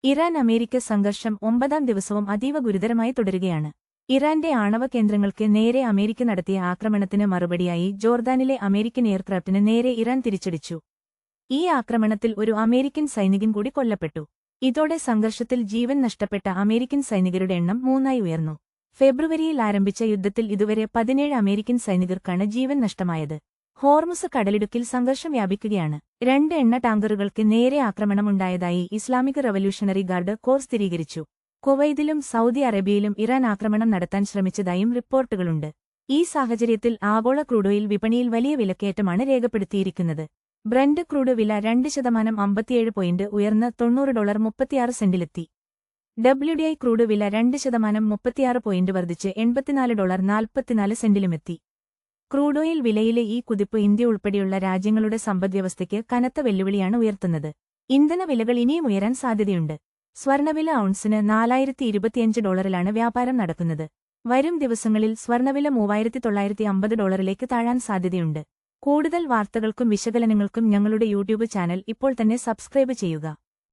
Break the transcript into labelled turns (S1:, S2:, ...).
S1: Iran America സംഘർഷം 9ാം ദിവസവും അതീവ ഗുരുതരമായി തുടരുകയാണ്. ഇറാന്റെ ആണവ കേന്ദ്രങ്ങൾക്ക് നേരെ അമേരിക്ക നടത്തിയ ആക്രമണത്തിന് മറുപടിയായി ജോർദാനിലെ അമേരിക്കൻ എയർക്രാഫ്റ്റിന് നേരെ ഇറാൻ തിരിച്ചടിച്ചു. ഈ ആക്രമണത്തിൽ ഒരു അമേരിക്കൻ സൈനികൻ കൂടി കൊല്ലപ്പെട്ടു. ഇതോടെ സംഘർഷത്തിൽ ജീവൻ നഷ്ടപ്പെട്ട അമേരിക്കൻ സൈനികരുടെ എണ്ണം 3ആയി ഉയർന്നു. ഫെബ്രുവരിയിൽ ആരംഭിച്ച യുദ്ധത്തിൽ ഇതുവരെ 17 അമേരിക്കൻ സൈനികർക്കാണ് ജീവൻ നഷ്ടമായത്. ഹോർമുസ് കടലിടുക്കിൽ സംഘർഷം വ്യാപിക്കുകയാണ്. 2 എണ്ണ ടാങ്കറുകൾക്ക് നേരെ ആക്രമണമുണ്ടായതായി ഇസ്ലാമിക് റവല്യൂഷണറി ഗാർഡ് കോർ സ്ഥിരീകരിച്ചു. കുവൈതിലും സൗദി അറേബ്യയിലും ഇറാൻ ആക്രമണം നടത്താൻ ശ്രമിച്ചതായും റിപ്പോർട്ടുകളുണ്ട്. ഈ സാഹചര്യത്തിൽ ആഗോള ക്രൂഡ് ഓയിൽ വിപണിയിൽ വലിയ വിലക്കയറ്റമാണ് രേഖപ്പെടുത്തിയിരിക്കുന്നത്. ബ്രന്റ് ക്രൂഡ് വില 2% 57 പോയിന്റ് ഉയർന്ന് $90.36 WTI ക്രൂഡ് വില 2% 36 പോയിന്റ് വർദ്ധിച്ച് $84.44 ക്രൂഡ് ഓയിൽ വിലയിലെ ഈ കുതിപ്പ് ഇന്ത്യ ഉൾപ്പെടെയുള്ള രാജ്യങ്ങളുടെ സമ്പദ്വ്യവസ്ഥയ്ക്ക് കനത്ത വെല്ലുവിളിയാണ് ഉയർത്തുന്നത്. ഇന്ധന വിലകൾ ഇനിയും ഉയരാൻ സാധ്യതയുണ്ട്. സ്വർണ്ണവില ഔൺസിന് $4025 വ്യാപാരം നടക്കുന്നത്. വരും ദിവസങ്ങളിൽ സ്വർണ്ണവില $3950 താഴാൻ സാധ്യതയുണ്ട്. കൂടുതൽ വാർത്തകൾക്കും വിശകലനങ്ങൾക്കും ഞങ്ങളുടെ യൂട്യൂബ് ചാനൽ ഇപ്പോൾ തന്നെ സബ്സ്ക്രൈബ് ചെയ്യുക.